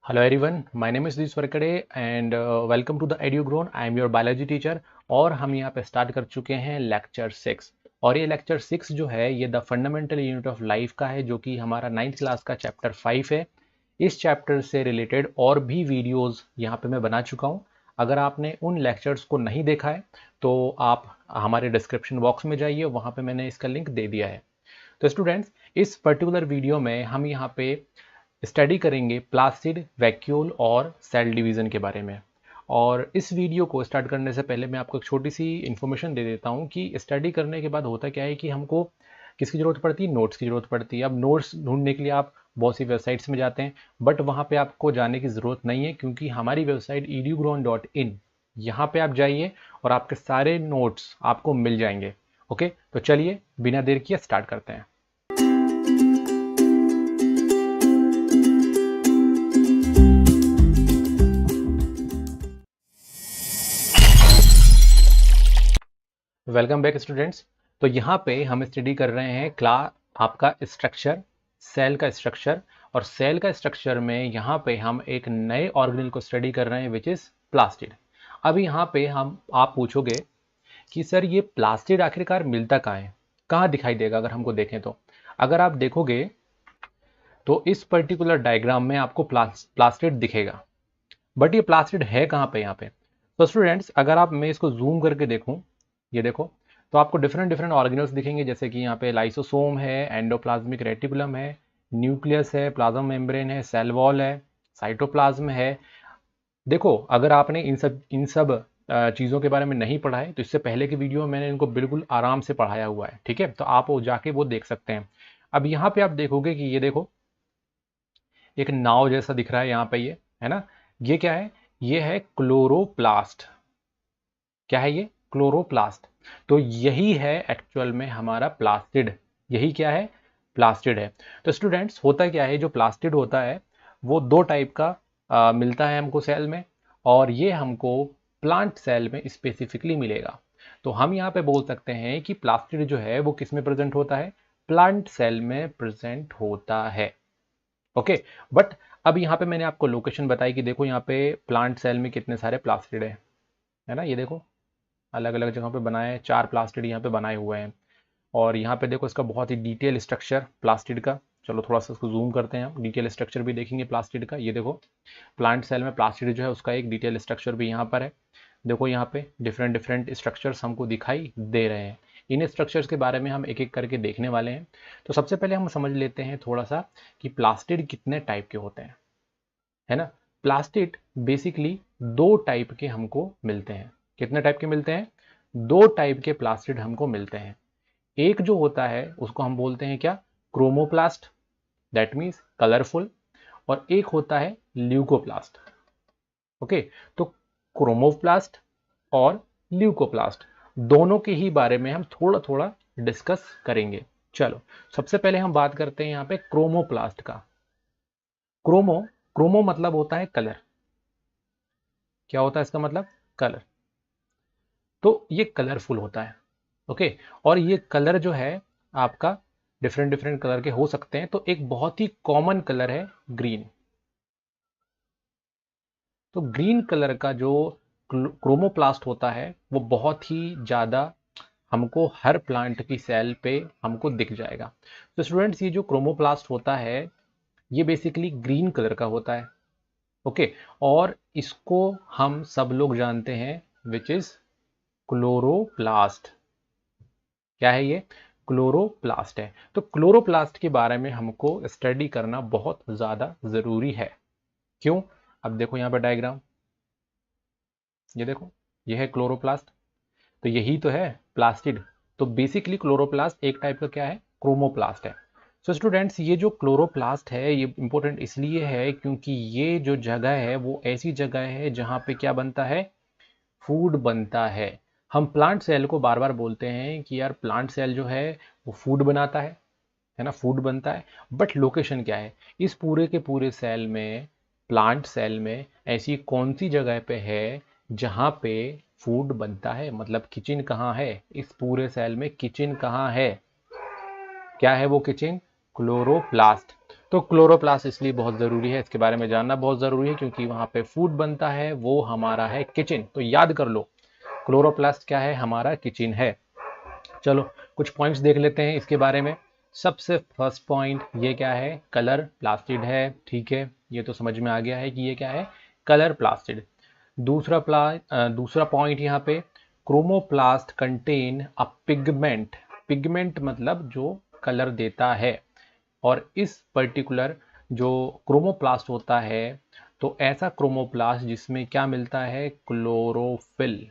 Hello everyone, my name is Dish Varkade and welcome to the EduGrown. I am your biology teacher और हम यहाँ पे start कर चुके हैं लेक्चर 6 और ये लेक्चर 6 जो है ये the fundamental unit of life का है जो कि हमारा 9th क्लास का चैप्टर 5 है। इस चैप्टर से रिलेटेड और भी वीडियोस यहाँ पे मैं बना चुका हूँ। अगर आपने उन लेक्चर्स को नहीं देखा है तो आप हमारे डिस्क्रिप्शन बॉक्स में जाइए, वहाँ पे मैंने इसका लिंक दे दिया है। तो स्टूडेंट्स, इस पर्टिकुलर वीडियो में हम यहाँ पे स्टडी करेंगे प्लास्टिड, वैक्यूल और सेल डिवीज़न के बारे में। और इस वीडियो को स्टार्ट करने से पहले मैं आपको एक छोटी सी इन्फॉर्मेशन दे देता हूँ कि स्टडी करने के बाद होता क्या है कि हमको किसकी ज़रूरत पड़ती है, नोट्स की ज़रूरत पड़ती है। अब नोट्स ढूंढने के लिए आप बहुत सी वेबसाइट्स में जाते हैं, बट वहाँ पे आपको जाने की ज़रूरत नहीं है क्योंकि हमारी वेबसाइट edugrown.in, यहाँ पे आप जाइए और आपके सारे नोट्स आपको मिल जाएंगे। ओके, तो चलिए बिना देर किए स्टार्ट करते हैं। Welcome back students. तो यहाँ पे हम स्टडी कर रहे हैं आपका स्ट्रक्चर, सेल का स्ट्रक्चर। और सेल का स्ट्रक्चर में यहाँ पे हम एक नए ऑर्गेनेल को स्टडी कर रहे हैं विच इज़ प्लास्टिड। अब यहाँ पे आप पूछोगे कि सर ये प्लास्टिड आखिरकार मिलता कहाँ है, कहाँ दिखाई देगा अगर हमको देखें तो। अगर आप देखोगे तो इस पर्टिकुलर डायग्राम में आपको प्लास्टिड दिखेगा, बट ये प्लास्टिड है कहाँ पे यहाँ पे। तो स्टूडेंट्स, अगर आप मैं इसको जूम करके देखूँ, ये देखो, तो आपको डिफरेंट डिफरेंट ऑर्गेनल्स दिखेंगे, जैसे कि यहाँ पे लाइसोसोम है, एंडोप्लाज्मिक रेटिकुलम है, न्यूक्लियस है, प्लाज्मा मेम्ब्रेन है, सेल वॉल है, साइटोप्लाज्म है। देखो, अगर आपने इन सब चीज़ों के बारे में नहीं पढ़ा है तो इससे पहले की वीडियो में मैंने इनको बिल्कुल आराम से पढ़ाया हुआ है, ठीक है। तो आप वो जाके वो देख सकते हैं। अब यहाँ पे आप देखोगे कि ये देखो, एक नाव जैसा दिख रहा है यहाँ पे, ये है ना। ये क्या है? ये है क्लोरोप्लास्ट। क्या है ये? क्लोरोप्लास्ट। तो यही है एक्चुअल में हमारा प्लास्टिड। यही क्या है? प्लास्टिड है। तो स्टूडेंट्स, होता क्या है, जो प्लास्टिड होता है वो दो टाइप का मिलता है हमको सेल में, और ये हमको प्लांट सेल में स्पेसिफिकली मिलेगा। तो हम यहाँ पे बोल सकते हैं कि प्लास्टिड जो है वो किस में प्रेजेंट होता है? प्लांट सेल में प्रेजेंट होता है। ओके, बट अब यहाँ पे मैंने आपको लोकेशन बताई कि देखो यहाँ पे प्लांट सेल में कितने सारे प्लास्टिड है ना। ये देखो, अलग अलग जगहों पे बनाए, 4 प्लास्टिड यहाँ पे बनाए हुए हैं। और यहाँ पे देखो इसका बहुत ही डिटेल स्ट्रक्चर प्लास्टिड का। चलो थोड़ा सा इसको जूम करते हैं, हम डिटेल स्ट्रक्चर भी देखेंगे प्लास्टिड का। ये देखो, प्लांट सेल में प्लास्टिड जो है उसका एक डिटेल स्ट्रक्चर भी यहाँ पर है। देखो यहाँ पे डिफरेंट डिफरेंट स्ट्रक्चर्स हमको दिखाई दे रहे हैं। इन स्ट्रक्चर्स के बारे में हम एक एक करके देखने वाले हैं। तो सबसे पहले हम समझ लेते हैं थोड़ा सा कि प्लास्टिड कितने टाइप के होते हैं, है ना। प्लास्टिड बेसिकली दो टाइप के हमको मिलते हैं। कितने टाइप के मिलते हैं? दो टाइप के प्लास्टिड हमको मिलते हैं। एक जो होता है उसको हम बोलते हैं क्या? Chromoplast, that means colourful. और एक होता है ल्यूकोप्लास्ट। ओके, तो क्रोमोप्लास्ट और ल्यूकोप्लास्ट दोनों के ही बारे में हम थोड़ा थोड़ा डिस्कस करेंगे। चलो, सबसे पहले हम बात करते हैं यहाँ पे क्रोमोप्लास्ट का। क्रोमो क्रोमो मतलब होता है कलर। क्या होता है इसका मतलब? कलर। तो ये कलरफुल होता है। ओके, और ये कलर जो है आपका डिफरेंट डिफरेंट कलर के हो सकते हैं। तो एक बहुत ही कॉमन कलर है ग्रीन। तो ग्रीन कलर का जो क्रोमोप्लास्ट होता है वो बहुत ही ज़्यादा हमको हर प्लांट की सेल पे हमको दिख जाएगा। तो स्टूडेंट्स, ये जो क्रोमोप्लास्ट होता है ये बेसिकली ग्रीन कलर का होता है। ओके, और इसको हम सब लोग जानते हैं विच इज क्लोरोप्लास्ट। क्या है ये? क्लोरोप्लास्ट है। तो क्लोरोप्लास्ट के बारे में हमको स्टडी करना बहुत ज़्यादा ज़रूरी है। क्यों? अब देखो यहाँ पर डायग्राम, ये देखो, ये है क्लोरोप्लास्ट। तो यही तो है प्लास्टिड। तो बेसिकली क्लोरोप्लास्ट एक टाइप का क्या है? क्रोमोप्लास्ट है। सो स्टूडेंट्स, ये जो क्लोरोप्लास्ट है ये इंपॉर्टेंट इसलिए है क्योंकि ये जो जगह है वो ऐसी जगह है जहाँ पे क्या बनता है? फूड बनता है। हम प्लांट सेल को बार बार बोलते हैं कि यार प्लांट सेल जो है वो फूड बनाता है ना, फूड बनता है। बट लोकेशन क्या है? इस पूरे के पूरे सेल में, प्लांट सेल में ऐसी कौन सी जगह पे है जहाँ पे फूड बनता है? मतलब किचन कहाँ है? इस पूरे सेल में किचन कहाँ है? क्या है वो किचन? क्लोरोप्लास्ट। तो क्लोरोप्लास्ट इसलिए बहुत ज़रूरी है, इसके बारे में जानना बहुत ज़रूरी है, क्योंकि वहाँ पे फूड बनता है, वो हमारा है किचन। तो याद कर लो, क्लोरोप्लास्ट क्या है, हमारा किचन है। चलो कुछ पॉइंट्स देख लेते हैं इसके बारे में। सबसे फर्स्ट पॉइंट ये क्या है, कलर प्लास्टिड है। ठीक है, ये तो समझ में आ गया है कि ये क्या है, कलर प्लास्टिड। दूसरा पॉइंट यहाँ पे, chromoplast contain a pigment. Pigment मतलब जो कलर देता है, और इस पर्टिकुलर जो क्रोमोप्लास्ट होता है, तो ऐसा क्रोमोप्लास्ट जिसमें क्या मिलता है, क्लोरोफिल।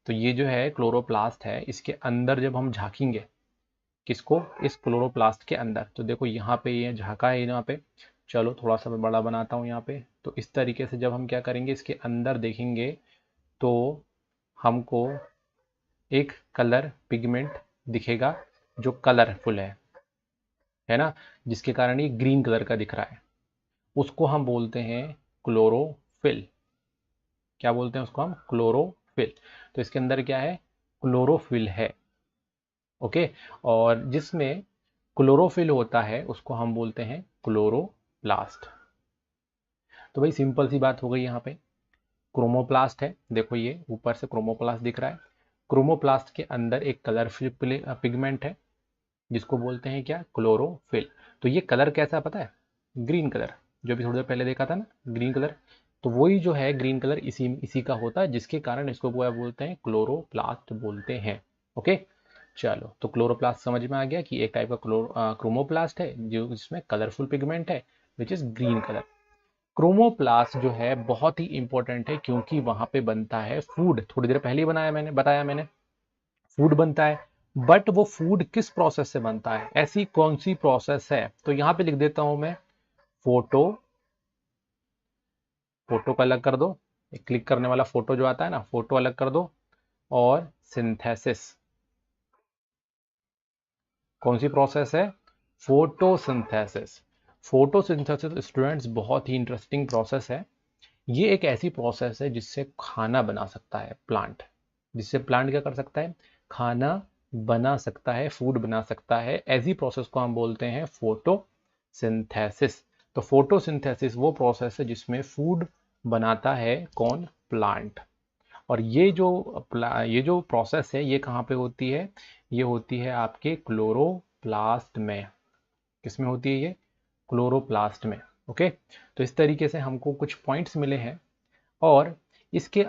तो ये जो है क्लोरोप्लास्ट है, इसके अंदर जब हम झांकेंगे, किसको, इस क्लोरोप्लास्ट के अंदर, तो देखो यहाँ पे ये झांका है यहाँ पे। चलो थोड़ा सा मैं बड़ा बनाता हूँ यहाँ पे। तो इस तरीके से जब हम क्या करेंगे, इसके अंदर देखेंगे, तो हमको एक कलर पिगमेंट दिखेगा जो कलरफुल है ना, जिसके कारण ये ग्रीन कलर का दिख रहा है। उसको हम बोलते हैं क्लोरोफिल। क्या बोलते हैं उसको हम, क्लोरोफिल। तो इसके अंदर क्या है, क्लोरोफिल है। ओके, और जिसमें क्लोरोफिल होता है उसको हम बोलते हैं क्लोरोप्लास्ट। तो भाई सिंपल सी बात हो गई यहाँ पे। क्रोमोप्लास्ट है, देखो ये ऊपर से क्रोमोप्लास्ट दिख रहा है। क्रोमोप्लास्ट के अंदर एक कलरफुल पिगमेंट है, जिसको बोलते हैं क्या, क्लोरोफिल। तो ये कलर कैसा पता है, ग्रीन कलर, जो अभी थोड़ी देर पहले देखा था ना, ग्रीन कलर। तो वही जो है ग्रीन कलर इसी इसी का होता है, जिसके कारण इसको क्या बोलते हैं, क्लोरोप्लास्ट बोलते हैं। ओके, चलो तो क्लोरोप्लास्ट समझ में आ गया कि एक टाइप का क्रोमोप्लास्ट है जो जिसमें कलरफुल पिगमेंट है, which is green colour. Chromoplast जो है बहुत ही इंपॉर्टेंट है, क्योंकि वहां पे बनता है फूड। थोड़ी देर पहले ही बताया मैंने, फूड बनता है। बट वो फूड किस प्रोसेस से बनता है, ऐसी कौन सी प्रोसेस है, तो यहां पे लिख देता हूं मैं, फोटो। फोटो को अलग कर दो, क्लिक करने वाला फोटो जो आता है ना, फोटो अलग कर दो। और सिंथेसिस, कौन सी प्रोसेस है, फोटोसिंथेसिस। फोटोसिंथेसिस स्टूडेंट्स बहुत ही इंटरेस्टिंग प्रोसेस है। ये एक ऐसी प्रोसेस है जिससे खाना बना सकता है प्लांट। जिससे प्लांट क्या कर सकता है, खाना बना सकता है, फूड बना सकता है। ऐसी प्रोसेस को हम बोलते हैं फोटोसिंथेसिस। तो फोटोसिंथेसिस वो प्रोसेस है जिसमें फूड बनाता है कौन, प्लांट। और ये जो प्रोसेस है, ये कहाँ पे होती है, ये होती है आपके क्लोरोप्लास्ट में। किसमें होती है ये, क्लोरोप्लास्ट में। ओके, तो इस तरीके से हमको कुछ पॉइंट्स मिले हैं। और इसके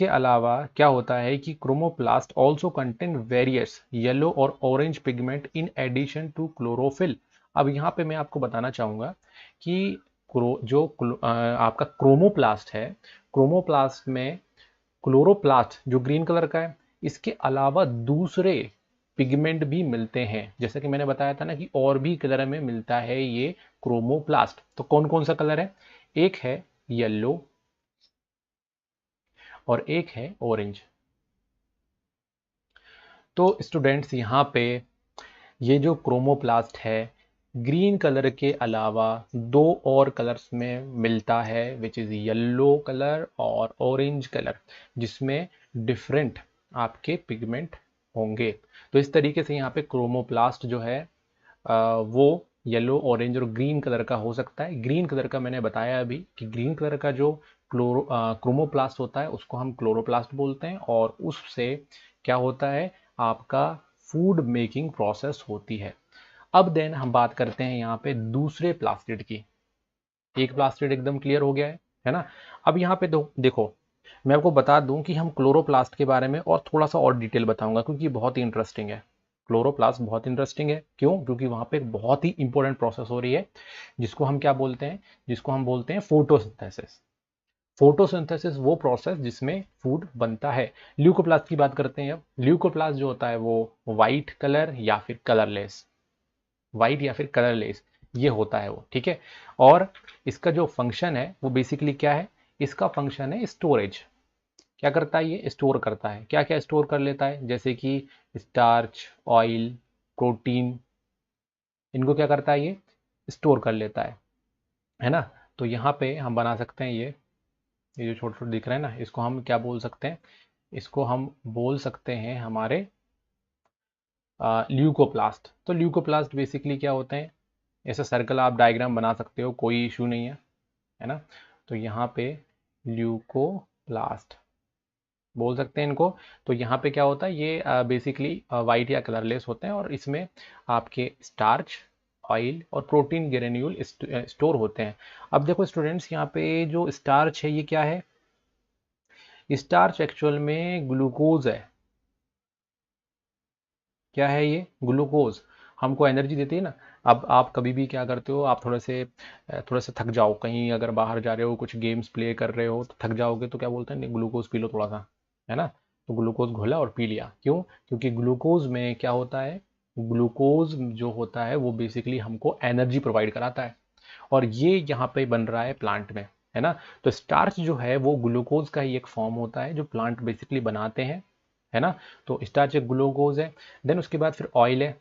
अलावा क्या होता है कि chromoplast also contain various yellow और orange pigment in addition to chlorophyll. अब यहाँ पे मैं आपको बताना चाहूँगा कि आपका क्रोमोप्लास्ट है, क्रोमोप्लास्ट में क्लोरोप्लास्ट जो ग्रीन कलर का है, इसके अलावा दूसरे पिगमेंट भी मिलते हैं। जैसे कि मैंने बताया था ना कि और भी कलर में मिलता है ये क्रोमोप्लास्ट। तो कौन कौन सा कलर है, एक है येलो और एक है ऑरेंज। तो स्टूडेंट्स यहाँ पे ये जो क्रोमोप्लास्ट है, ग्रीन कलर के अलावा दो और कलर्स में मिलता है, विच इज़ येलो कलर और ऑरेंज कलर, जिसमें डिफरेंट आपके पिगमेंट होंगे। तो इस तरीके से यहाँ पे क्रोमोप्लास्ट जो है वो येलो, ऑरेंज और ग्रीन कलर का हो सकता है। ग्रीन कलर का मैंने बताया अभी कि ग्रीन कलर का जो क्रोमोप्लास्ट होता है उसको हम क्लोरोप्लास्ट बोलते हैं, और उससे क्या होता है, आपका फूड मेकिंग प्रोसेस होती है। अब देन हम बात करते हैं यहाँ पे दूसरे प्लास्टिड की। एक प्लास्टिड एकदम क्लियर हो गया है ना। अब यहाँ पे देखो, मैं आपको बता दूं कि हम क्लोरोप्लास्ट के बारे में और थोड़ा सा और डिटेल बताऊंगा, क्योंकि बहुत ही इंटरेस्टिंग है। क्लोरोप्लास्ट बहुत इंटरेस्टिंग है, क्यों, क्योंकि वहां पे एक बहुत ही इंपॉर्टेंट प्रोसेस हो रही है, जिसको हम क्या बोलते हैं, जिसको हम बोलते हैं फोटोसिंथेसिस। फोटोसिंथेसिस वो प्रोसेस जिसमें फूड बनता है। ल्यूकोप्लास्ट की बात करते हैं। अब ल्यूकोप्लास्ट जो होता है वो वाइट कलर या फिर कलरलेस, वाइट या फिर कलरलेस ये होता है वो, ठीक है। और इसका जो फंक्शन है वो बेसिकली क्या है, इसका फंक्शन है स्टोरेज। क्या करता है, ये स्टोर करता है। क्या क्या स्टोर कर लेता है, जैसे कि स्टार्च, ऑयल, प्रोटीन, इनको क्या करता है, ये स्टोर कर लेता है ना। तो यहाँ पे हम बना सकते हैं ये जो छोटे छोटे दिख रहे हैं ना, इसको हम क्या बोल सकते हैं, इसको हम बोल सकते हैं हमारे ल्यूकोप्लास्ट। तो ल्यूकोप्लास्ट बेसिकली क्या होते हैं, ऐसा सर्कल आप डायग्राम बना सकते हो, कोई इशू नहीं है ना। तो यहाँ पे ल्यूकोप्लास्ट बोल सकते हैं इनको। तो यहाँ पे क्या होता है, ये बेसिकली वाइट या कलरलेस होते हैं और इसमें आपके स्टार्च, ऑयल और प्रोटीन ग्रेन्यूल स्टोर होते हैं। अब देखो स्टूडेंट्स, यहाँ पे जो स्टार्च है ये क्या है, स्टार्च एक्चुअल में ग्लूकोज है। क्या है ये, ग्लूकोज हमको एनर्जी देती है ना। अब आप कभी भी क्या करते हो, आप थोड़े से थक जाओ, कहीं अगर बाहर जा रहे हो, कुछ गेम्स प्ले कर रहे हो तो थक जाओगे, तो क्या बोलते हैं, ग्लूकोज पी लो थोड़ा सा, है ना। तो ग्लूकोज घोला और पी लिया, क्यों, क्योंकि ग्लूकोज में क्या होता है, ग्लूकोज जो होता है वो बेसिकली हमको एनर्जी प्रोवाइड कराता है, और ये यहाँ पे बन रहा है प्लांट में, है ना। तो स्टार्च जो है वो ग्लूकोज का ही एक फॉर्म होता है जो प्लांट बेसिकली बनाते हैं, है ना। तो स्टार्च एक ग्लूकोज है। देन उसके बाद फिर ऑयल है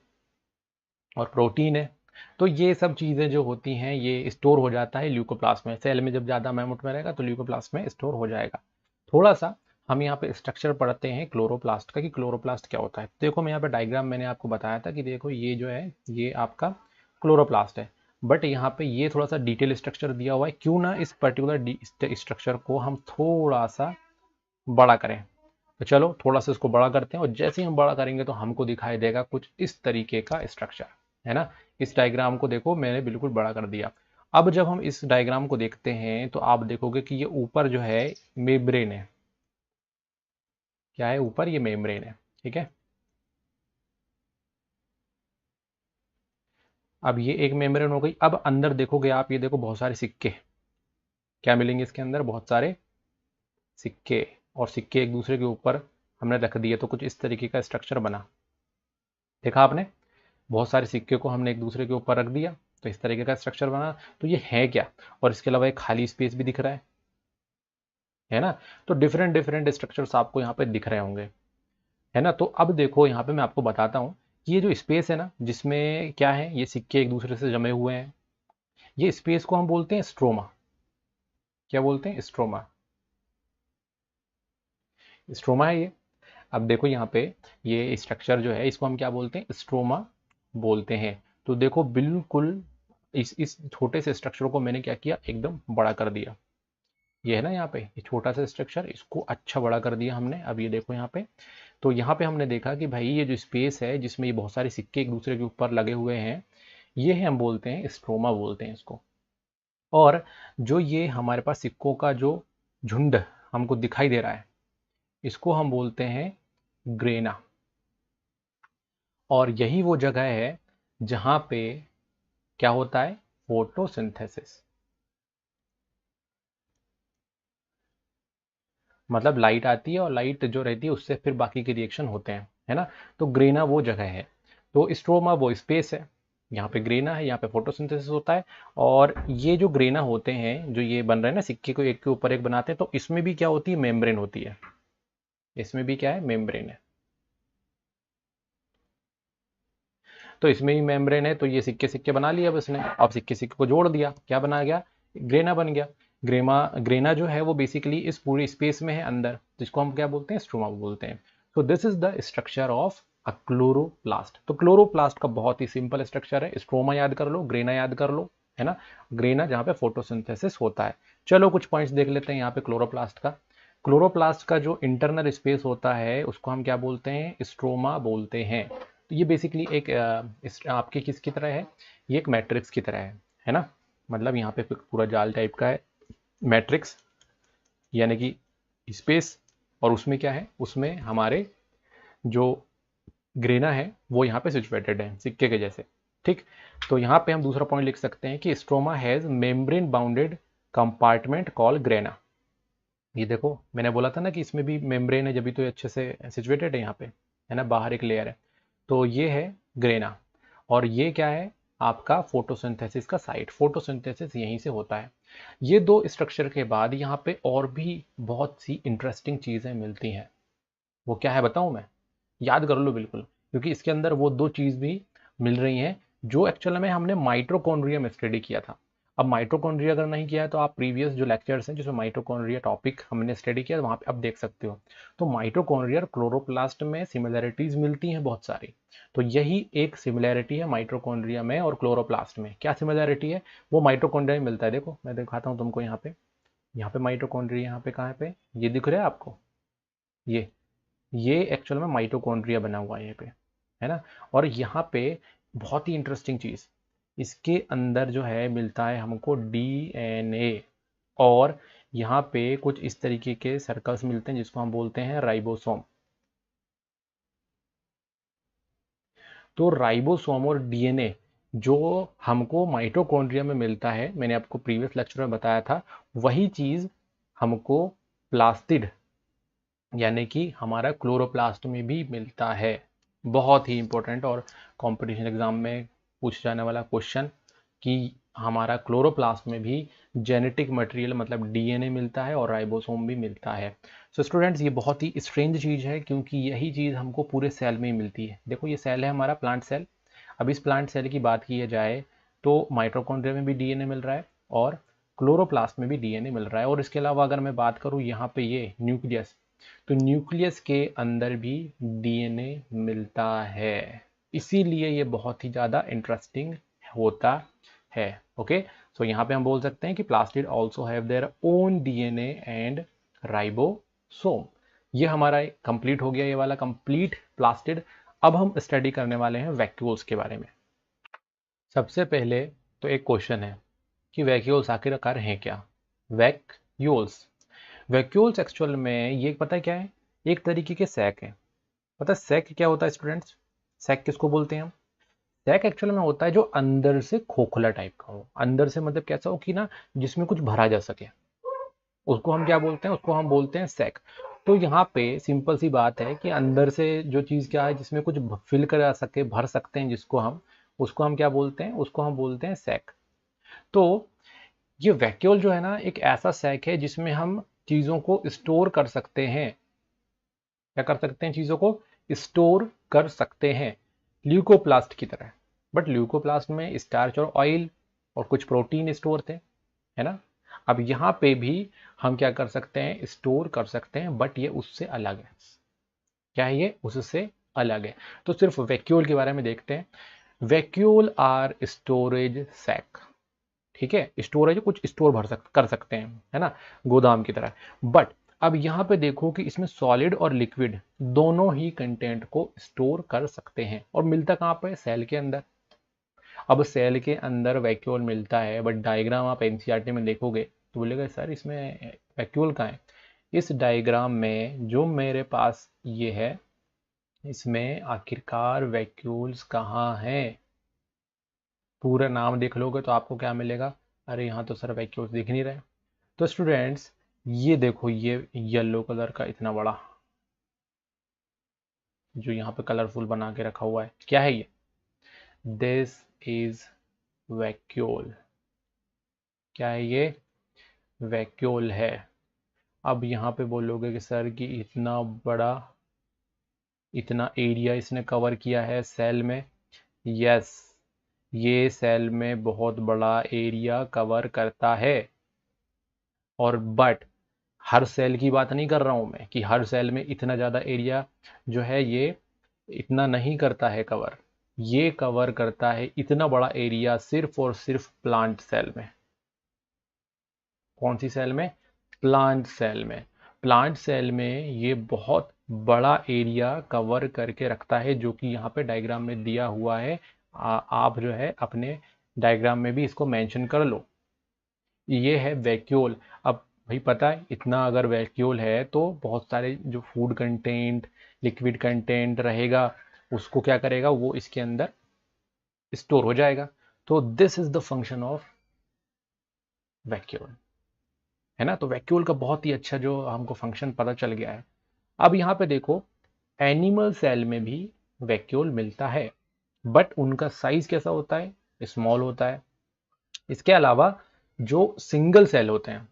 और प्रोटीन है। तो ये सब चीज़ें जो होती हैं ये स्टोर हो जाता है ल्यूकोप्लास्ट में। सेल में जब ज़्यादा अमाउंट में रहेगा तो ल्यूकोप्लास्ट में स्टोर हो जाएगा। थोड़ा सा हम यहाँ पे स्ट्रक्चर पढ़ते हैं क्लोरोप्लास्ट का, कि क्लोरोप्लास्ट क्या होता है। देखो मैं यहाँ पे डायग्राम मैंने आपको बताया था कि देखो ये जो है ये आपका क्लोरोप्लास्ट है, बट यहाँ पे ये थोड़ा सा डिटेल स्ट्रक्चर दिया हुआ है। क्यों ना इस पर्टिकुलर स्ट्रक्चर को हम थोड़ा सा बड़ा करें। तो चलो थोड़ा सा इसको बड़ा करते हैं, और जैसे ही हम बड़ा करेंगे तो हमको दिखाई देगा कुछ इस तरीके का स्ट्रक्चर, है ना। इस डायग्राम को देखो मैंने बिल्कुल बड़ा कर दिया। अब जब हम इस डायग्राम को देखते हैं तो आप देखोगे कि ये ऊपर जो है मेम्ब्रेन है। क्या है ऊपर, ये मेम्ब्रेन है, ठीक है। अब ये एक मेम्ब्रेन हो गई। अब अंदर देखोगे आप, ये देखो बहुत सारे सिक्के, क्या मिलेंगे इसके अंदर, बहुत सारे सिक्के, और सिक्के एक दूसरे के ऊपर हमने रख दिए तो कुछ इस तरीके का स्ट्रक्चर बना। देखा आपने, बहुत सारे सिक्के को हमने एक दूसरे के ऊपर रख दिया तो इस तरीके का स्ट्रक्चर बना। तो ये है क्या, और इसके अलावा एक खाली स्पेस भी दिख रहा है ना। तो डिफरेंट डिफरेंट स्ट्रक्चर्स आपको यहाँ पे दिख रहे होंगे, है ना। तो अब देखो यहाँ पे मैं आपको बताता हूँ कि ये जो स्पेस है ना, जिसमें क्या है, ये सिक्के एक दूसरे से जमे हुए हैं, ये स्पेस को हम बोलते हैं स्ट्रोमा। क्या बोलते हैं, स्ट्रोमा। स्ट्रोमा है ये। अब देखो यहाँ पे ये स्ट्रक्चर जो है इसको हम क्या बोलते हैं, स्ट्रोमा बोलते हैं। तो देखो बिल्कुल इस छोटे से स्ट्रक्चर को मैंने क्या किया, एकदम बड़ा कर दिया। ये है ना यहाँ पे ये छोटा सा स्ट्रक्चर, इसको अच्छा बड़ा कर दिया हमने। अब ये देखो यहाँ पे, तो यहाँ पे हमने देखा कि भाई ये जो स्पेस है जिसमें ये बहुत सारे सिक्के एक दूसरे के ऊपर लगे हुए हैं, ये है हम बोलते हैं स्ट्रोमा बोलते हैं इसको। और जो ये हमारे पास सिक्कों का जो झुंड हमको दिखाई दे रहा है, इसको हम बोलते हैं ग्रेना। और यही वो जगह है जहाँ पे क्या होता है, फोटोसिंथेसिस, मतलब लाइट आती है और लाइट जो रहती है उससे फिर बाकी के रिएक्शन होते हैं, है ना। तो ग्रेना वो जगह है, तो स्ट्रोमा वो स्पेस है, यहाँ पे ग्रेना है, यहाँ पे फोटोसिंथेसिस होता है। और ये जो ग्रेना होते हैं जो ये बन रहे हैं ना, सिक्के को एक के ऊपर एक बनाते हैं, तो इसमें भी क्या होती है, मेम्ब्रेन होती है। इसमें भी क्या है, मेम्ब्रेन है। तो इसमें भी मेम्ब्रेन है, तो ये सिक्के सिक्के बना लिया अब इसने। अब सिक्के सिक्के को जोड़ दिया, क्या बना गया, ग्रेना बन गया। ग्रेना जो है वो बेसिकली इस पूरी स्पेस में है अंदर, जिसको हम क्या बोलते हैं, स्ट्रोमा बोलते हैं। तो this is the structure of a chloroplast. तो क्लोरोप्लास्ट का बहुत ही सिंपल स्ट्रक्चर है, स्ट्रोमा याद कर लो, ग्रेना याद कर लो, है ना। ग्रेना जहाँ पे फोटोसिंथेसिस होता है। चलो कुछ पॉइंट्स देख लेते हैं यहाँ पे क्लोरोप्लास्ट का। क्लोरोप्लास्ट का जो इंटरनल स्पेस होता है उसको हम क्या बोलते हैं, स्ट्रोमा बोलते हैं। तो ये बेसिकली एक आपके किसकी तरह है, ये एक मैट्रिक्स की तरह है ना। मतलब यहाँ पे पूरा जाल टाइप का है मैट्रिक्स, यानी कि स्पेस, और उसमें क्या है, उसमें हमारे जो ग्रेना है वो यहाँ पे सिचुएटेड है सिक्के के जैसे, ठीक। तो यहाँ पे हम दूसरा पॉइंट लिख सकते हैं कि stroma has membrane bounded compartment call grana. ये देखो मैंने बोला था ना कि इसमें भी मेम्ब्रेन है, जब भी तो ये अच्छे से सिचुएटेड है यहाँ पे, है ना, बाहर एक लेयर है। तो ये है ग्रेना, और ये क्या है, आपका फोटोसिंथेसिस का साइट। फोटोसिंथेसिस यहीं से होता है। ये दो स्ट्रक्चर के बाद यहाँ पे और भी बहुत सी इंटरेस्टिंग चीज़ें मिलती हैं। वो क्या है बताऊँ मैं, याद कर लो बिल्कुल, क्योंकि इसके अंदर वो दो चीज़ भी मिल रही हैं जो एक्चुअल में हमने माइटोकॉन्ड्रिया में स्टडी किया था। अब माइटोकॉन्ड्रिया अगर नहीं किया है तो आप प्रीवियस जो लेक्चर्स हैं जिसमें माइटोकॉन्ड्रिया टॉपिक हमने स्टडी किया वहाँ पे अब देख सकते हो। तो माइटोकॉन्ड्रिया और क्लोरोप्लास्ट में सिमिलैरिटीज मिलती हैं बहुत सारी। तो यही एक सिमिलैरिटी है माइटोकॉन्ड्रिया में और क्लोरोप्लास्ट में। क्या सिमिलैरिटी है? वो माइटोकॉन्ड्रिया में मिलता है। देखो मैं दिखाता हूँ तुमको यहाँ पे माइटोकॉन्ड्रिया, यहाँ पे कहाँ पे ये दिख रहा है आपको, ये एक्चुअल में माइटोकॉन्ड्रिया बना हुआ है यहाँ पे, है ना। और यहाँ पे बहुत ही इंटरेस्टिंग चीज, इसके अंदर जो है मिलता है हमको डीएनए, और यहाँ पे कुछ इस तरीके के सर्कल्स मिलते हैं जिसको हम बोलते हैं राइबोसोम। तो राइबोसोम और डीएनए जो हमको माइटोकॉन्ड्रिया में मिलता है, मैंने आपको प्रीवियस लेक्चर में बताया था, वही चीज हमको प्लास्टिड यानी कि हमारा क्लोरोप्लास्ट में भी मिलता है। बहुत ही इंपॉर्टेंट और कंपटीशन एग्जाम में पूछ जाने वाला क्वेश्चन कि हमारा क्लोरोप्लास्ट में भी जेनेटिक मटेरियल मतलब डीएनए मिलता है और राइबोसोम भी मिलता है। सो स्टूडेंट्स, ये बहुत ही स्ट्रेंज चीज़ है क्योंकि यही चीज़ हमको पूरे सेल में ही मिलती है। देखो ये सेल है हमारा प्लांट सेल। अब इस प्लांट सेल की बात की जाए तो माइटोकॉन्ड्रिया में भी डीएनए मिल रहा है और क्लोरोप्लास्ट में भी डीएनए मिल रहा है। और इसके अलावा अगर मैं बात करूँ यहाँ पे ये न्यूक्लियस, तो न्यूक्लियस के अंदर भी डीएनए मिलता है। इसीलिए ये बहुत ही ज़्यादा इंटरेस्टिंग होता है। ओके, सो यहाँ पे हम बोल सकते हैं कि plastid also have their own DNA and ribosome. ये हमारा कंप्लीट हो गया, ये वाला कंप्लीट प्लास्टिड। अब हम स्टडी करने वाले हैं वैक्यूल्स के बारे में। सबसे पहले तो एक क्वेश्चन है कि वैक्यूल्स आखिरकार हैं क्या? वैक्यूल्स एक्चुअल में ये पता है क्या है? एक तरीके के सैक है। पता है सैक क्या होता है स्टूडेंट्स? सैक किसको बोलते हैं हम? सैक एक्चुअल में होता है जो अंदर से खोखला टाइप का हो। अंदर से मतलब कैसा हो कि ना, जिसमें कुछ भरा जा सके, उसको हम क्या बोलते हैं? उसको हम बोलते हैं सैक। तो यहाँ पे सिंपल सी बात है कि अंदर से जो चीज़ क्या है जिसमें कुछ फिल करा सके, भर सकते हैं, जिसको हम, उसको हम क्या बोलते हैं? उसको हम बोलते हैं सैक। तो ये वैक्यूल जो है ना, एक ऐसा सैक है जिसमें हम चीज़ों को स्टोर कर सकते हैं। क्या कर सकते हैं? चीज़ों को स्टोर कर सकते हैं, ल्यूकोप्लास्ट की तरह। बट ल्यूकोप्लास्ट में स्टार्च और ऑयल और कुछ प्रोटीन स्टोर थे, है ना। अब यहाँ पे भी हम क्या कर सकते हैं? स्टोर कर सकते हैं, बट ये उससे अलग है। क्या है ये? उससे अलग है। तो सिर्फ वैक्यूल के बारे में देखते हैं। Vacuole or storage sac. ठीक है, स्टोरेज कुछ स्टोर कर सकते हैं, है ना, गोदाम की तरह। बट अब यहाँ पे देखो कि इसमें सॉलिड और लिक्विड दोनों ही कंटेंट को स्टोर कर सकते हैं। और मिलता कहाँ पे? सेल के अंदर। अब सेल के अंदर वैक्यूल मिलता है, बट डायग्राम आप एनसीईआरटी में देखोगे तो बोलेगा सर इसमें वैक्यूल कहाँ है? इस डायग्राम में जो मेरे पास ये है, इसमें आखिरकार वैक्यूल्स कहाँ हैं? पूरा नाम देख लोगे तो आपको क्या मिलेगा? अरे यहाँ तो सर वैक्यूल्स दिख नहीं रहे। तो स्टूडेंट्स, ये देखो, ये येलो कलर का इतना बड़ा जो यहाँ पे कलरफुल बना के रखा हुआ है, क्या है ये? This is vacuole. क्या है ये? वैक्यूल है। अब यहाँ पे बोलोगे कि सर कि इतना बड़ा, इतना एरिया इसने कवर किया है सेल में। यस, ये सेल में बहुत बड़ा एरिया कवर करता है। और बट हर सेल की बात नहीं कर रहा हूं मैं कि हर सेल में इतना ज़्यादा एरिया जो है ये इतना नहीं करता है कवर। ये कवर करता है इतना बड़ा एरिया सिर्फ और सिर्फ प्लांट सेल में। कौन सी सेल में? प्लांट सेल में। प्लांट सेल में ये बहुत बड़ा एरिया कवर करके रखता है, जो कि यहाँ पे डायग्राम में दिया हुआ है। आप जो है अपने डायग्राम में भी इसको मेंशन कर लो। ये है वैक्यूल। अब भाई पता है, इतना अगर वैक्यूल है तो बहुत सारे जो फूड कंटेंट, लिक्विड कंटेंट रहेगा, उसको क्या करेगा? वो इसके अंदर स्टोर हो जाएगा। तो this is the function of vacuole, है ना। तो वैक्यूल का बहुत ही अच्छा जो हमको फंक्शन पता चल गया है। अब यहाँ पे देखो, एनिमल सेल में भी वैक्यूल मिलता है, बट उनका साइज कैसा होता है? स्मॉल होता है। इसके अलावा जो सिंगल सेल होते हैं,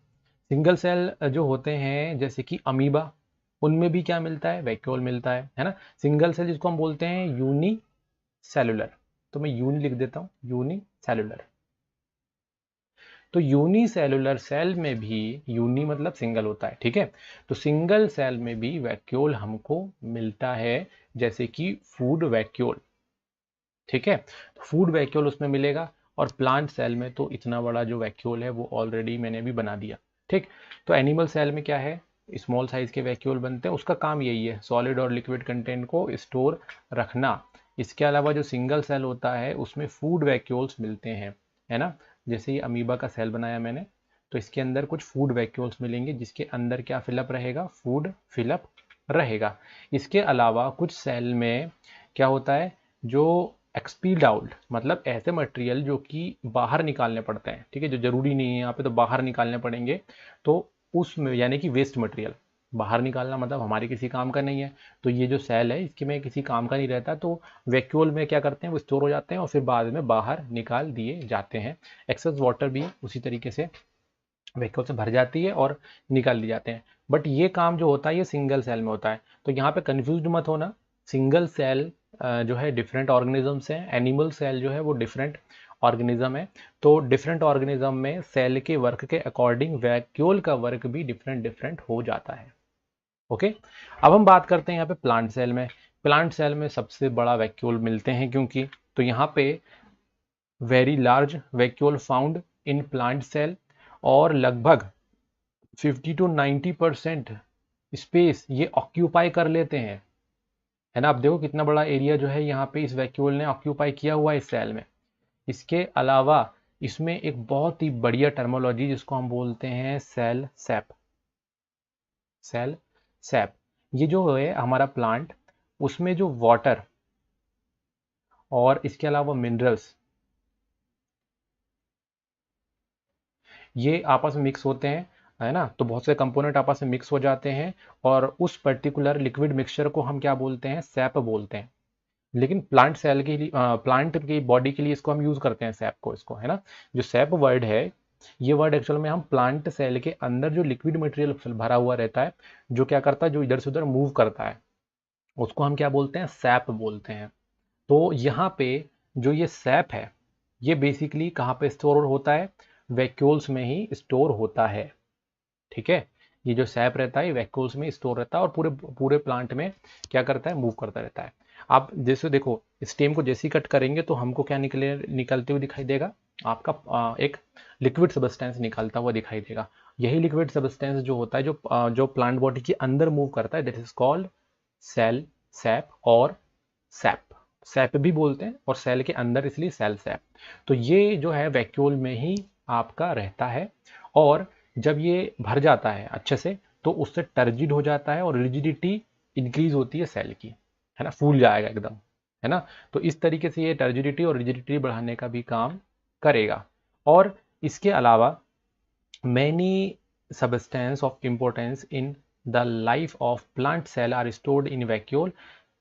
सिंगल सेल जो होते हैं जैसे कि अमीबा, उनमें भी क्या मिलता है? वैक्यूल मिलता है ना। सिंगल सेल जिसको हम बोलते हैं यूनी सेलुलर, तो मैं यूनी लिख देता हूं, यूनी सेलुलर। तो यूनिसेलुलर सेल में भी, यूनी मतलब सिंगल होता है, ठीक है, तो सिंगल सेल में भी वैक्यूल हमको मिलता है, जैसे कि फूड वैक्यूल, ठीक है, तो फूड वैक्यूल उसमें मिलेगा। और प्लांट सेल में तो इतना बड़ा जो वैक्यूल है वो ऑलरेडी मैंने भी बना दिया, ठीक। तो एनिमल सेल में क्या है, स्मॉल साइज के वैक्यूल बनते हैं, उसका काम यही है सॉलिड और लिक्विड कंटेंट को स्टोर रखना। इसके अलावा जो सिंगल सेल होता है उसमें फूड वैक्यूल्स मिलते हैं, है ना, जैसे ये अमीबा का सेल बनाया मैंने, तो इसके अंदर कुछ फूड वैक्यूल्स मिलेंगे जिसके अंदर क्या फिलअप रहेगा, फूड फिलअप रहेगा। इसके अलावा कुछ सेल में क्या होता है, जो एक्सपील्ड आउट मतलब ऐसे मटेरियल जो कि बाहर निकालने पड़ते हैं, ठीक है, जो जरूरी नहीं है यहाँ पे तो बाहर निकालने पड़ेंगे, तो उसमें यानी कि वेस्ट मटेरियल बाहर निकालना मतलब हमारे किसी काम का नहीं है, तो ये जो सेल है इसके में किसी काम का नहीं रहता, तो वैक्यूल में क्या करते हैं वो स्टोर हो जाते हैं और फिर बाद में बाहर निकाल दिए जाते हैं। एक्सेस वाटर भी उसी तरीके से वैक्यूल से भर जाती है और निकाल ली जाते हैं, बट ये काम जो होता है ये सिंगल सेल में होता है। तो यहाँ पे कंफ्यूज मत होना, सिंगल सेल जो है डिफरेंट ऑर्गेनिजम्स हैं, एनिमल सेल जो है वो डिफरेंट ऑर्गेनिज्म है। तो डिफरेंट ऑर्गेनिज्म में सेल के वर्क के अकॉर्डिंग वैक्यूल का वर्क भी डिफरेंट डिफरेंट हो जाता है। ओके, अब हम बात करते हैं यहाँ पे प्लांट सेल में। प्लांट सेल में सबसे बड़ा वैक्यूल मिलते हैं क्योंकि, तो यहाँ पे very large vacuole found in plant cell, और लगभग 50 to 90% स्पेस ये ऑक्यूपाई कर लेते हैं, है ना। आप देखो कितना बड़ा एरिया जो है यहाँ पे इस वैक्यूल ने ऑक्यूपाई किया हुआ है इस सेल में। इसके अलावा इसमें एक बहुत ही बढ़िया टर्मोलॉजी जिसको हम बोलते हैं सेल सैप, सेल सैप, ये जो है हमारा प्लांट, उसमें जो वाटर और इसके अलावा मिनरल्स ये आपस में मिक्स होते हैं, है ना, तो बहुत से कंपोनेंट आपस में मिक्स हो जाते हैं और उस पर्टिकुलर लिक्विड मिक्सचर को हम क्या बोलते हैं, सैप बोलते हैं। लेकिन प्लांट सेल के लिए, प्लांट की बॉडी के लिए इसको हम यूज करते हैं सैप को, इसको, है ना। जो सैप वर्ड है, ये वर्ड एक्चुअल में हम प्लांट सेल के अंदर जो लिक्विड मटेरियल भरा हुआ रहता है, जो क्या करता है, जो इधर से उधर मूव करता है, उसको हम क्या बोलते हैं, सैप बोलते हैं। तो यहाँ पे जो ये सैप है ये बेसिकली कहाँ पे स्टोर होता है, वैक्यूल्स में ही स्टोर होता है, ठीक है। ये जो सैप रहता है वैक्यूल्स में स्टोर रहता है और पूरे पूरे प्लांट में क्या करता है, मूव करता रहता है। आप जैसे देखो स्टेम को जैसे ही कट करेंगे तो हमको क्या निकलते हुए दिखाई देगा, आपका एक लिक्विड सब्सटेंस निकलता हुआ दिखाई देगा। यही लिक्विड सब्सटेंस जो होता है, जो प्लांट बॉडी के अंदर मूव करता है, that is called cell sap और सैप, सैप भी बोलते हैं, और सेल के अंदर इसलिए सेल सैप। तो ये जो है वैक्यूल में ही आपका रहता है, और जब ये भर जाता है अच्छे से तो उससे टर्जिड हो जाता है और रिजिडिटी इंक्रीज होती है सेल की, है ना, फूल जाएगा एकदम, है ना। तो इस तरीके से ये टर्जिडिटी और रिजिडिटी बढ़ाने का भी काम करेगा। और इसके अलावा many substances of importance in the life of plant cell are stored in vacuole.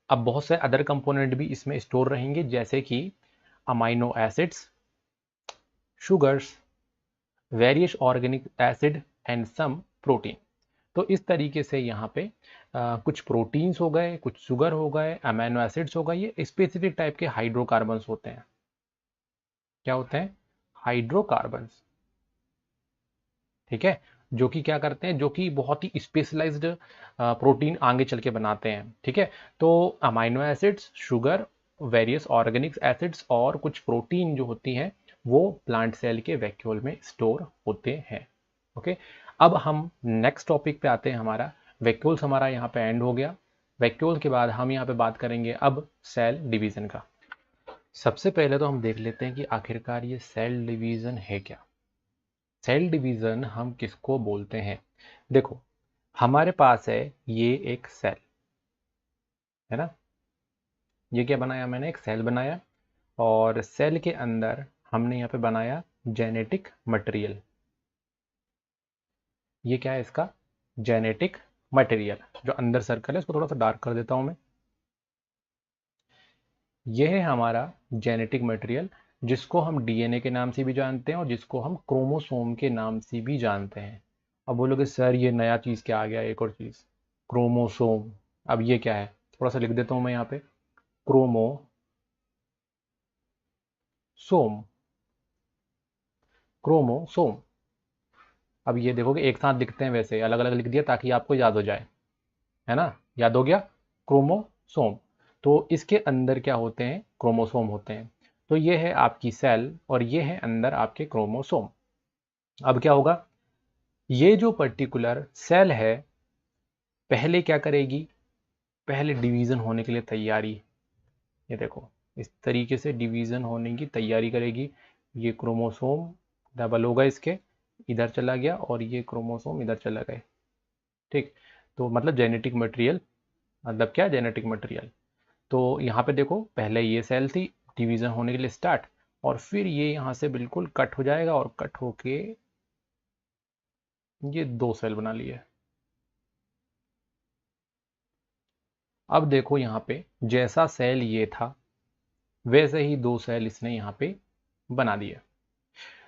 अब बहुत से अदर कंपोनेंट भी इसमें स्टोर रहेंगे, जैसे कि amino acids, sugars, various organic acid and some protein. तो इस तरीके से यहाँ पे कुछ प्रोटीन्स हो गए, कुछ शुगर हो गए, अमीनो एसिड्स हो गए, ये स्पेसिफिक टाइप के हाइड्रोकार्बन्स होते हैं। क्या होते हैं, हाइड्रोकार्बन्स, ठीक है, जो कि क्या करते हैं, जो कि बहुत ही स्पेशलाइज्ड प्रोटीन आगे चल के बनाते हैं, ठीक है। तो amino acids, sugar, various organic acids और कुछ प्रोटीन जो होती हैं वो प्लांट सेल के वैक्यूल में स्टोर होते हैं। ओके, अब हम नेक्स्ट टॉपिक पे आते हैं। हमारा वैक्यूल्स हमारा यहाँ पे एंड हो गया। वैक्यूल के बाद हम यहाँ पे बात करेंगे अब सेल डिवीजन का। सबसे पहले तो हम देख लेते हैं कि आखिरकार ये सेल डिवीजन है क्या। सेल डिवीजन हम किसको बोलते हैं, देखो हमारे पास है ये एक सेल, है ना, ये क्या बनाया मैंने, एक सेल बनाया, और सेल के अंदर हमने यहाँ पे बनाया जेनेटिक मटेरियल। ये क्या है इसका, जेनेटिक मटेरियल। जो अंदर सर्कल है इसको थोड़ा सा डार्क कर देता हूं मैं। यह है हमारा जेनेटिक मटेरियल, जिसको हम डीएनए के नाम से भी जानते हैं और जिसको हम क्रोमोसोम के नाम से भी जानते हैं। अब बोलोगे सर ये नया चीज़ क्या आ गया, एक और चीज़, क्रोमोसोम। अब ये क्या है, थोड़ा सा लिख देता हूं मैं यहाँ पे, क्रोमोसोम। क्रोमोसोम। अब ये देखो कि एक साथ लिखते हैं, वैसे अलग अलग लिख दिया ताकि आपको याद हो जाए, है ना, याद हो गया, क्रोमोसोम। तो इसके अंदर क्या होते हैं, क्रोमोसोम होते हैं। तो ये है आपकी सेल और ये है अंदर आपके क्रोमोसोम। अब क्या होगा, ये जो पर्टिकुलर सेल है पहले क्या करेगी, पहले डिवीजन होने के लिए तैयारी, ये देखो इस तरीके से डिवीजन होने की तैयारी करेगी। ये क्रोमोसोम डबल होगा, इसके इधर चला गया और ये क्रोमोसोम इधर चला गए, ठीक। तो मतलब जेनेटिक मटेरियल, मतलब क्या, जेनेटिक मटेरियल। तो यहाँ पे देखो पहले ये सेल थी, डिवीजन होने के लिए स्टार्ट, और फिर ये यहाँ से बिल्कुल कट हो जाएगा और कट होके ये दो सेल बना लिए। अब देखो यहाँ पे जैसा सेल ये था वैसे ही दो सेल इसने यहाँ पे बना दिया।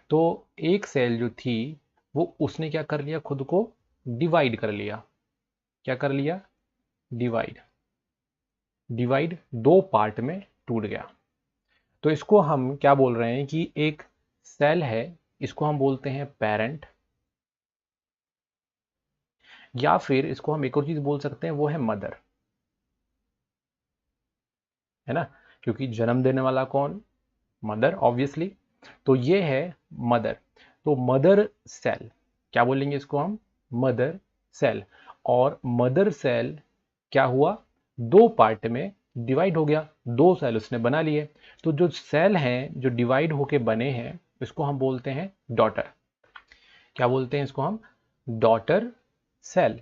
तो एक सेल जो थी वो उसने क्या कर लिया, खुद को डिवाइड कर लिया। क्या कर लिया, डिवाइड। डिवाइड दो पार्ट में टूट गया। तो इसको हम क्या बोल रहे हैं कि एक सेल है, इसको हम बोलते हैं पेरेंट, या फिर इसको हम एक और चीज बोल सकते हैं, वो है मदर, है ना, क्योंकि जन्म देने वाला कौन, मदर ऑब्वियसली। तो ये है मदर। तो मदर सेल, क्या बोलेंगे इसको हम, मदर सेल। और मदर सेल क्या हुआ, दो पार्ट में डिवाइड हो गया, दो सेल उसने बना लिए। तो जो सेल हैं जो डिवाइड होके बने हैं इसको हम बोलते हैं डॉटर। क्या बोलते हैं इसको हम, डॉटर सेल,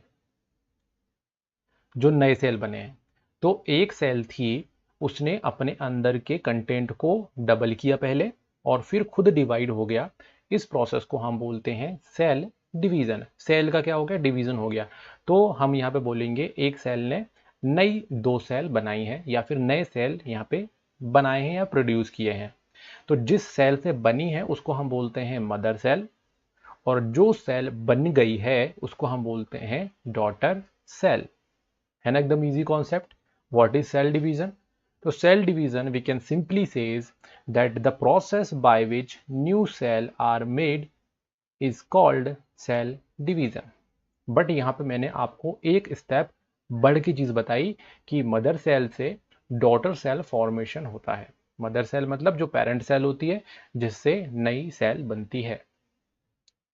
जो नए सेल बने हैं। तो एक सेल थी, उसने अपने अंदर के कंटेंट को डबल किया पहले और फिर खुद डिवाइड हो गया। इस प्रोसेस को हम बोलते हैं सेल डिवीजन। सेल का क्या हो गया, डिवीजन हो गया। तो हम यहाँ पे बोलेंगे एक सेल ने नई दो सेल बनाई है या फिर नए सेल यहाँ पे बनाए हैं या प्रोड्यूस किए हैं। तो जिस सेल से बनी है उसको हम बोलते हैं मदर सेल, और जो सेल बन गई है उसको हम बोलते हैं डॉटर सेल। है ना एकदम easy concept. What is cell division, तो cell division we can simply says that the process by which new cell are made is called cell division. But यहाँ पे मैंने आपको एक स्टेप बढ़ की चीज बताई कि मदर सेल से डॉटर सेल फॉर्मेशन होता है। मदर सेल मतलब जो पेरेंट सेल होती है जिससे नई सेल बनती है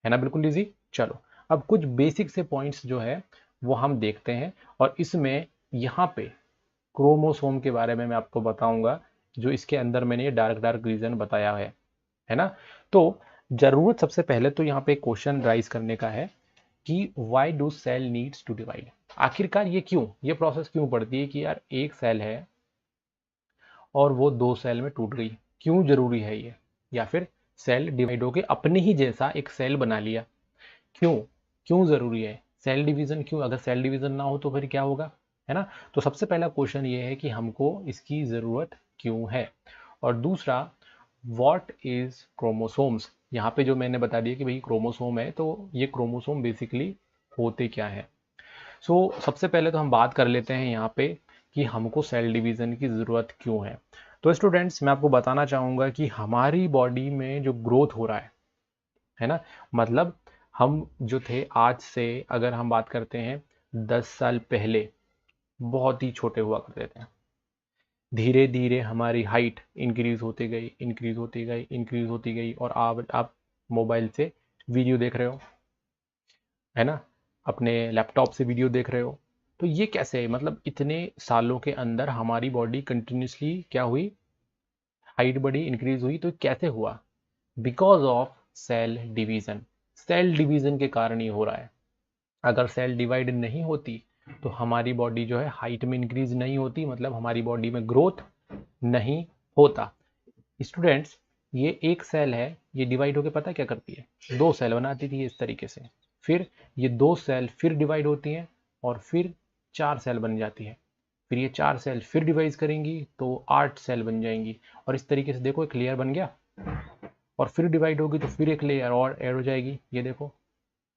ना, बिल्कुल इजी। चलो अब कुछ बेसिक से पॉइंट्स जो है वो हम देखते हैं, और इसमें यहाँ पे क्रोमोसोम के बारे में मैं आपको बताऊंगा, जो इसके अंदर मैंने ये डार्क डार्क रीजन बताया है ना। तो जरूरत सबसे पहले तो यहाँ पे क्वेश्चन राइज करने का है कि why do cell needs to divide. आखिरकार ये क्यों, ये प्रोसेस क्यों पड़ती है कि यार एक सेल है और वो दो सेल में टूट गई, क्यों जरूरी है ये, या फिर सेल डिवाइड होके अपने ही जैसा एक सेल बना लिया, क्यों, क्यों जरूरी है सेल डिवीजन, क्यों, अगर सेल डिवीजन ना हो तो फिर क्या होगा, है ना। तो सबसे पहला क्वेश्चन ये है कि हमको इसकी जरूरत क्यों है। और दूसरा, व्हाट इज क्रोमोसोम्स। यहाँ पे जो मैंने बता दिया कि भाई क्रोमोसोम है, तो ये क्रोमोसोम बेसिकली होते क्या है। सबसे पहले तो हम बात कर लेते हैं यहाँ पे कि हमको सेल डिवीजन की ज़रूरत क्यों है। तो स्टूडेंट्स मैं आपको बताना चाहूँगा कि हमारी बॉडी में जो ग्रोथ हो रहा है ना, मतलब हम जो थे आज से अगर हम बात करते हैं 10 साल पहले बहुत ही छोटे हुआ करते थे। धीरे धीरे हमारी हाइट इंक्रीज होती गई, इंक्रीज होती गई, इंक्रीज होती गई, और आप मोबाइल से वीडियो देख रहे हो, है ना, अपने लैपटॉप से वीडियो देख रहे हो। तो ये कैसे, मतलब इतने सालों के अंदर हमारी बॉडी कंटिन्यूसली क्या हुई, हाइट बढ़ी, इंक्रीज हुई। तो कैसे हुआ, because of cell division. Cell division के कारण ही हो रहा है। अगर सेल डिवाइड नहीं होती तो हमारी बॉडी जो है हाइट में इंक्रीज नहीं होती, मतलब हमारी बॉडी में ग्रोथ नहीं होता। स्टूडेंट्स ये एक सेल है, ये डिवाइड होकर पता क्या करती है, दो सेल बनाती थी इस तरीके से। फिर ये दो सेल फिर डिवाइड होती हैं और फिर चार सेल बन जाती है। फिर ये चार सेल फिर डिवाइड करेंगी तो 8 सेल बन जाएंगी, और इस तरीके से देखो एक लेयर बन गया, और फिर डिवाइड होगी तो फिर एक लेयर और ऐड हो जाएगी, ये देखो।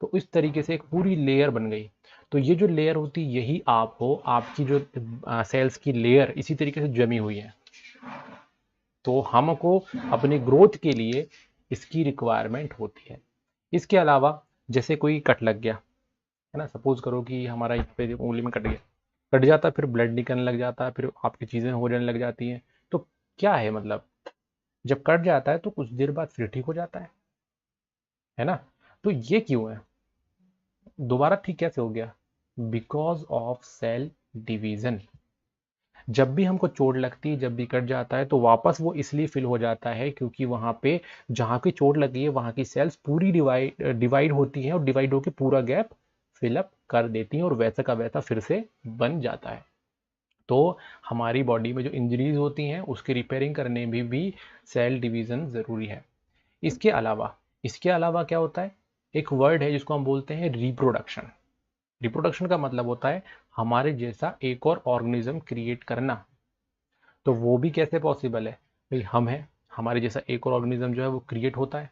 तो इस तरीके से एक पूरी लेयर बन गई। तो ये जो लेयर होती यही आप हो, आपकी जो सेल्स की लेयर इसी तरीके से जमी हुई है। तो हमको अपने ग्रोथ के लिए इसकी रिक्वायरमेंट होती है। इसके अलावा जैसे कोई कट लग गया है ना, सपोज करो कि हमारा यहाँ पे उंगली में कट गया, कट जाता है, फिर ब्लड निकलने लग जाता है, फिर आपकी चीज़ें हो जाने लग जाती हैं। तो क्या है मतलब, जब कट जाता है तो कुछ देर बाद फिर ठीक हो जाता है ना। तो ये क्यों है, दोबारा ठीक कैसे हो गया? Because of cell division. जब भी हमको चोट लगती है, जब भी कट जाता है, तो वापस वो इसलिए फिल हो जाता है क्योंकि वहां पे जहां की चोट लगी है वहां की सेल्स पूरी डिवाइड होती हैं और डिवाइड होकर पूरा गैप फिलअप कर देती हैं और वैसा का वैसा फिर से बन जाता है। तो हमारी बॉडी में जो इंजरीज होती हैं उसकी रिपेयरिंग करने में भी सेल डिवीजन जरूरी है। इसके अलावा क्या होता है, एक वर्ड है जिसको हम बोलते हैं रिप्रोडक्शन। रिप्रोडक्शन का मतलब होता है हमारे जैसा एक और ऑर्गेनिज्म क्रिएट करना। तो वो भी कैसे पॉसिबल है भाई, हम हैं, हमारे जैसा एक और ऑर्गेनिज्म जो है वो क्रिएट होता है।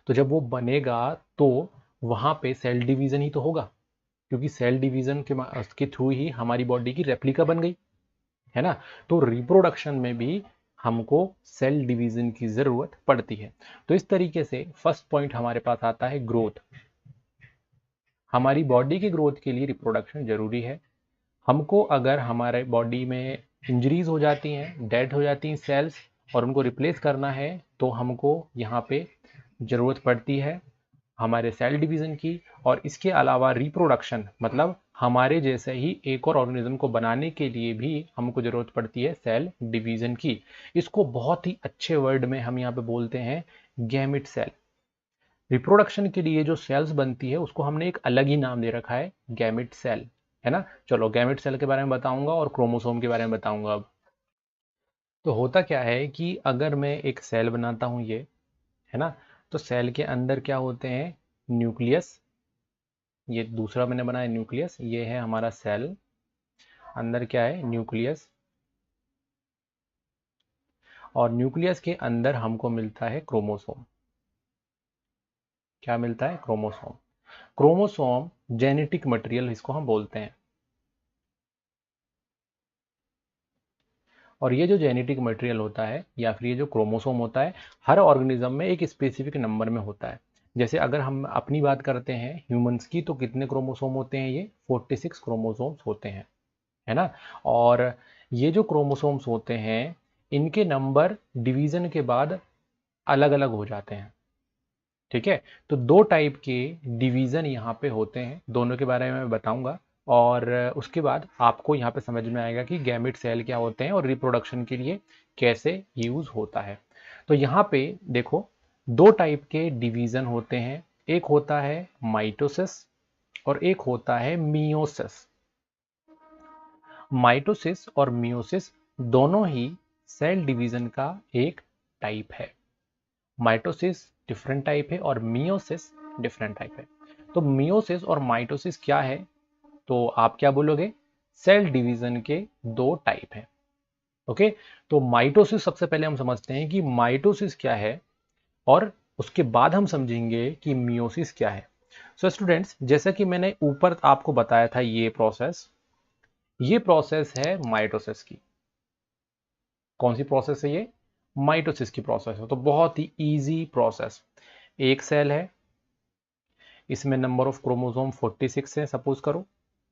तो जब वो बनेगा तो वहां पे सेल डिवीजन ही तो होगा, क्योंकि सेल डिवीजन के थ्रू ही हमारी बॉडी की रेप्लिका बन गई है ना। तो रिप्रोडक्शन में भी हमको सेल डिवीजन की जरूरत पड़ती है। तो इस तरीके से फर्स्ट पॉइंट हमारे पास आता है ग्रोथ। हमारी बॉडी की ग्रोथ के लिए रिप्रोडक्शन जरूरी है। हमको अगर हमारे बॉडी में इंजरीज हो जाती हैं, डेड हो जाती हैं सेल्स, और उनको रिप्लेस करना है, तो हमको यहाँ पे ज़रूरत पड़ती है हमारे सेल डिवीज़न की। और इसके अलावा रिप्रोडक्शन मतलब हमारे जैसे ही एक और ऑर्गेनिज्म को बनाने के लिए भी हमको ज़रूरत पड़ती है सेल डिवीज़न की। इसको बहुत ही अच्छे वर्ड में हम यहाँ पे बोलते हैं गैमिट सेल। रिप्रोडक्शन के लिए जो सेल्स बनती है उसको हमने एक अलग ही नाम दे रखा है, गैमिट सेल, है ना। चलो गैमिट सेल के बारे में बताऊंगा और क्रोमोसोम के बारे में बताऊंगा अब। तो होता क्या है कि अगर मैं एक सेल बनाता हूं ये, है ना, तो सेल के अंदर क्या होते हैं, न्यूक्लियस। ये दूसरा मैंने बनाया न्यूक्लियस, ये है हमारा सेल। अंदर क्या है, न्यूक्लियस। और न्यूक्लियस के अंदर हमको मिलता है क्रोमोसोम। क्या मिलता है, क्रोमोसोम। क्रोमोसोम जेनेटिक मटेरियल इसको हम बोलते हैं। और ये जो जेनेटिक मटेरियल होता है या फिर ये जो क्रोमोसोम होता है, हर ऑर्गेनिज्म में एक स्पेसिफिक नंबर में होता है। जैसे अगर हम अपनी बात करते हैं ह्यूमंस की, तो कितने क्रोमोसोम होते हैं, ये 46 क्रोमोसोम्स होते हैं, है ना। और ये जो क्रोमोसोम्स होते हैं, इनके नंबर डिवीजन के बाद अलग अलग हो जाते हैं, ठीक है। तो दो टाइप के डिवीजन यहाँ पे होते हैं, दोनों के बारे में मैं बताऊंगा। और उसके बाद आपको यहाँ पे समझ में आएगा कि गैमेट सेल क्या होते हैं और रिप्रोडक्शन के लिए कैसे यूज होता है। तो यहाँ पे देखो, दो टाइप के डिवीजन होते हैं, एक होता है माइटोसिस और एक होता है मियोसिस। माइटोसिस और मियोसिस दोनों ही सेल डिवीजन का एक टाइप है। माइटोसिस डिफरेंट टाइप है और मियोसिस डिफरेंट टाइप है। तो मियोसिस और माइटोसिस क्या है, तो आप क्या बोलोगे, सेल डिवीजन के दो टाइप हैं। ओके। तो माइटोसिस सबसे पहले हम समझते हैं कि माइटोसिस क्या है, और उसके बाद हम समझेंगे कि मियोसिस क्या है। सो स्टूडेंट्स, जैसा कि मैंने ऊपर आपको बताया था, ये प्रोसेस है माइटोसिस की। कौन सी प्रोसेस है ये, माइटोसिस की प्रोसेस है। तो बहुत ही इजी प्रोसेस। एक सेल है, इसमें नंबर ऑफ क्रोमोसोम 46 है सपोज करो,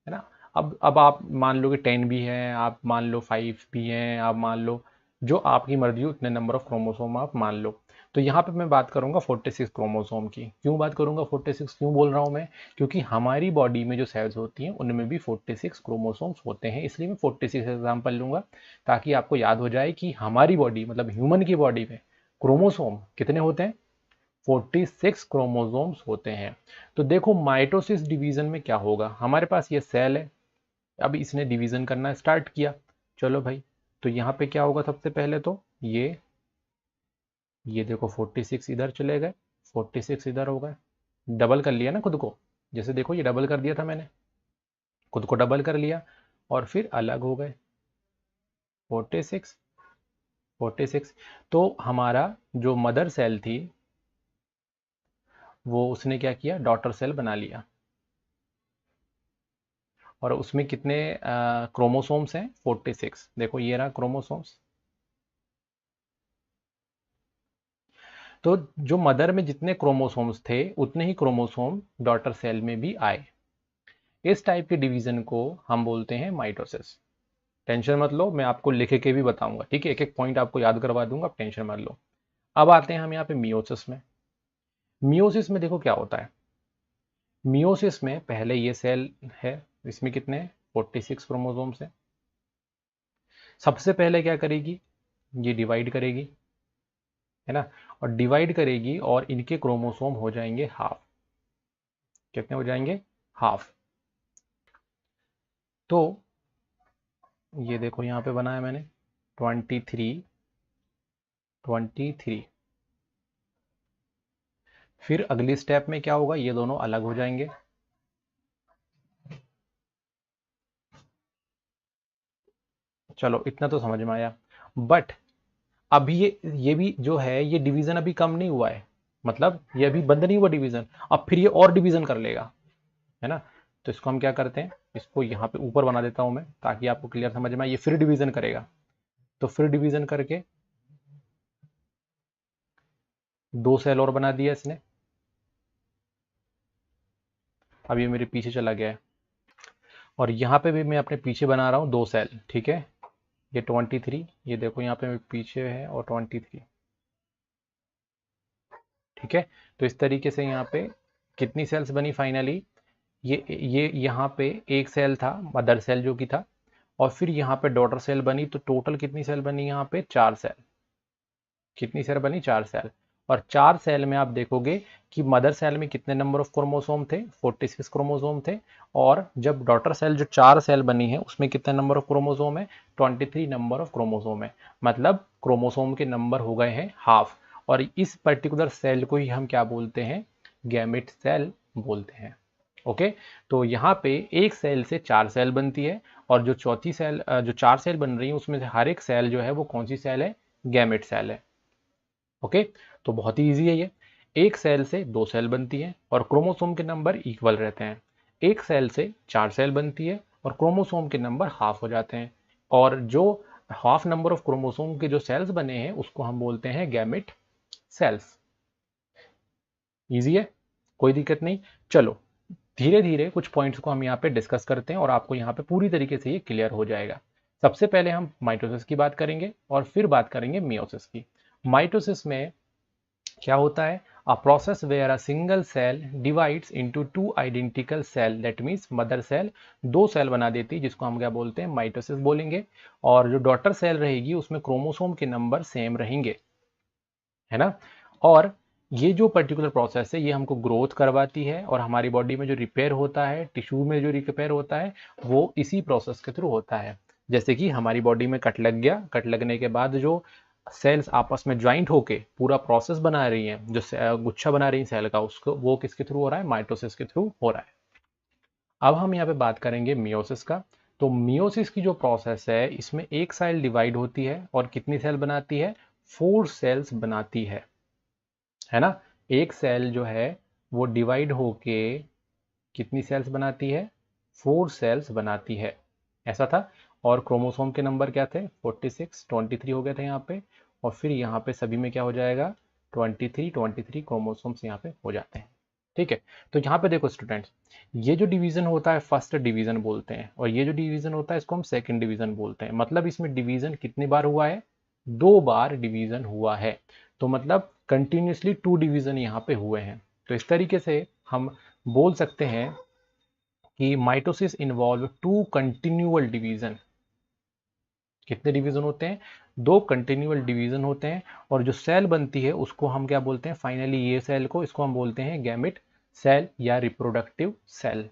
है ना। अब आप मान लो कि 10 भी है, आप मान लो 5 भी हैं, आप मान लो जो आपकी मर्जी हो उतने नंबर ऑफ क्रोमोसोम आप मान लो। तो यहाँ पे मैं बात करूंगा 46 क्रोमोसोम की। क्यों बात करूंगा 46, क्यों बोल रहा हूँ मैं, क्योंकि हमारी बॉडी में जो सेल्स होती हैं उनमें भी 46 क्रोमोसोम्स होते हैं, इसलिए मैं 46 एग्जाम्पल लूंगा, ताकि आपको याद हो जाए कि हमारी बॉडी मतलब ह्यूमन की बॉडी में क्रोमोसोम कितने होते हैं, 46 क्रोमोसोम्स होते हैं। तो देखो माइटोसिस डिवीजन में क्या होगा, हमारे पास ये सेल है, अब इसने डिवीजन करना स्टार्ट किया। चलो भाई, तो यहाँ पे क्या होगा, सबसे पहले तो ये देखो 46 इधर चले गए, 46 इधर हो गए, डबल कर लिया ना खुद को। जैसे देखो ये डबल कर दिया था मैंने, खुद को डबल कर लिया, और फिर अलग हो गए 46 46। तो हमारा जो मदर सेल थी वो उसने क्या किया, डॉटर सेल बना लिया। और उसमें कितने क्रोमोसोम्स हैं, 46। देखो ये रहा क्रोमोसोम्स। तो जो मदर में जितने क्रोमोसोम्स थे उतने ही क्रोमोसोम डॉटर सेल में भी आए। इस टाइप के डिवीजन को हम बोलते हैं माइटोसिस। टेंशन मत लो, मैं आपको लिख के भी बताऊंगा, ठीक है, एक एक पॉइंट आपको याद करवा दूंगा, आप टेंशन मत लो। अब आते हैं हम यहाँ पे मियोसिस में। मियोसिस में देखो क्या होता है। मियोसिस में पहले ये सेल है, इसमें कितने 46 क्रोमोसोम्स है। सबसे पहले क्या करेगी, ये डिवाइड करेगी, है ना, और डिवाइड करेगी और इनके क्रोमोसोम हो जाएंगे हाफ। कितने हो जाएंगे, हाफ। तो ये देखो यहाँ पे बनाया मैंने 23 23। फिर अगली स्टेप में क्या होगा, ये दोनों अलग हो जाएंगे। चलो इतना तो समझ में आया। बट अभी ये भी जो है, ये डिवीजन अभी कम नहीं हुआ है, मतलब ये अभी बंद नहीं हुआ डिवीजन, अब फिर ये और डिवीजन कर लेगा, है ना। तो इसको हम क्या करते हैं, इसको यहाँ पे ऊपर बना देता हूं मैं ताकि आपको क्लियर समझ में आए। ये फिर डिवीजन करेगा, तो फिर डिवीजन करके 2 सेल और बना दिया इसने। अब ये मेरे पीछे चला गया है और यहाँ पे भी मैं अपने पीछे बना रहा हूँ 2 सेल, ठीक है। ये 23, ये देखो यहाँ पे मेरे पीछे है, और 23, ठीक है। तो इस तरीके से यहाँ पे कितनी सेल्स बनी फाइनली, ये यहाँ पे एक सेल था, मदर सेल जो कि था, और फिर यहाँ पे डॉटर सेल बनी। तो टोटल कितनी सेल बनी यहाँ पे, 4 सेल। कितनी सेल बनी, 4 सेल। और 4 सेल में आप देखोगे कि मदर सेल में कितने नंबर ऑफ क्रोमोसोम थे, 46 क्रोमोसोम थे। और जब डॉटर सेल जो 4 सेल बनी है उसमें कितने नंबर ऑफ क्रोमोसोम है, 23 नंबर ऑफ क्रोमोसोम है। मतलब क्रोमोसोम के नंबर हो गए हैं हाफ। और इस पर्टिकुलर सेल को ही हम क्या बोलते हैं, गैमेट सेल बोलते हैं। ओके। तो यहाँ पे एक सेल से 4 सेल बनती है, और जो चौथी सेल, जो 4 सेल बन रही है उसमें से हर एक सेल जो है वो कौन सी सेल है, गैमेट सेल है। ओके। तो बहुत ही ईजी है ये। एक सेल से 2 सेल बनती है और क्रोमोसोम के नंबर इक्वल रहते हैं। एक सेल से 4 सेल बनती है और क्रोमोसोम के नंबर हाफ हो जाते हैं। और जो हाफ नंबर ऑफ क्रोमोसोम के जो सेल्स बने हैं उसको हम बोलते हैं गैमेट सेल्स। ईजी है, कोई दिक्कत नहीं। चलो धीरे धीरे कुछ पॉइंट्स को हम यहाँ पे डिस्कस करते हैं और आपको यहाँ पे पूरी तरीके से ये क्लियर हो जाएगा। सबसे पहले हम माइटोसिस की बात करेंगे और फिर बात करेंगे मियोसिस की। माइटोसिस में क्या होता है, a process where a single cell divides into 2 identical cell, that means mother cell 2 cell बना देती है जिसको हम क्या बोलते हैं, माइटोसिस बोलेंगे। और जो डॉटर सेल रहेगी उसमें क्रोमोसोम के नंबर सेम रहेंगे, है ना। और ये जो पर्टिकुलर प्रोसेस है ये हमको ग्रोथ करवाती है, और हमारी बॉडी में जो रिपेयर होता है, टिश्यू में जो रिपेयर होता है वो इसी प्रोसेस के थ्रू होता है। जैसे कि हमारी बॉडी में कट लग गया, कट लगने के बाद जो सेल्स आपस में ज्वाइंट होके पूरा प्रोसेस बना रही हैं, जो गुच्छा बना रही है सेल का, उसको वो किसके थ्रू हो रहा है, माइटोसिस के थ्रू हो रहा है। अब हम यहाँ पे बात करेंगे मियोसिस का। तो मियोसिस की जो प्रोसेस है इसमें एक सेल डिवाइड होती है और कितनी सेल बनाती है, 4 सेल्स बनाती है ना। एक सेल जो है वो डिवाइड होके कितनी सेल्स बनाती है, 4 सेल्स बनाती है, ऐसा था। और क्रोमोसोम के नंबर क्या थे, 46 23 हो गए थे यहाँ पे। और फिर यहाँ पे सभी में क्या हो जाएगा, 23 क्रोमोसोम्स यहाँ पे हो जाते हैं, ठीक है। तो यहाँ पे देखो स्टूडेंट्स, ये जो डिवीजन होता है फर्स्ट डिवीजन बोलते हैं, और ये जो डिवीजन होता है इसको हम सेकंड डिवीजन बोलते हैं। मतलब इसमें डिवीजन कितनी बार हुआ है, 2 बार डिवीजन हुआ है। तो मतलब कंटिन्यूसली 2 डिवीजन यहाँ पे हुए हैं। तो इस तरीके से हम बोल सकते हैं कि माइटोसिस इन्वॉल्व 2 कंटिन्यूअल डिवीजन। कितने डिवीजन होते हैं, 2 कंटिन्यूअल डिवीजन होते हैं। और जो सेल बनती है उसको हम क्या बोलते हैं, फाइनली ये सेल को, इसको हम बोलते हैं गैमेट सेल या रिप्रोडक्टिव सेल,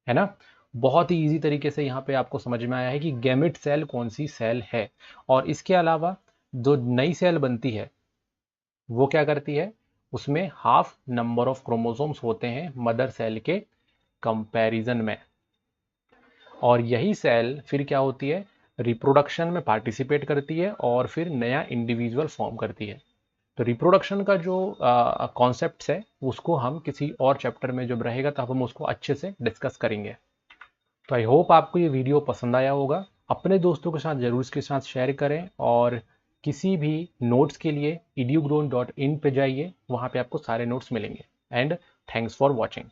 है ना। बहुत ही इजी तरीके से यहाँ पे आपको समझ में आया है कि गैमेट सेल कौन सी सेल है। और इसके अलावा जो नई सेल बनती है वो क्या करती है, उसमें हाफ नंबर ऑफ क्रोमोसोम्स होते हैं मदर सेल के कंपैरिजन में। और यही सेल फिर क्या होती है, रिप्रोडक्शन में पार्टिसिपेट करती है और फिर नया इंडिविजुअल फॉर्म करती है। तो रिप्रोडक्शन का जो कॉन्सेप्ट है उसको हम किसी और चैप्टर में जब रहेगा तब हम उसको अच्छे से डिस्कस करेंगे। तो आई होप आपको ये वीडियो पसंद आया होगा। अपने दोस्तों के साथ जरूर इसके साथ शेयर करें, और किसी भी नोट्स के लिए edugrown.in पे जाइए, वहाँ पे आपको सारे नोट्स मिलेंगे। And thanks for watching.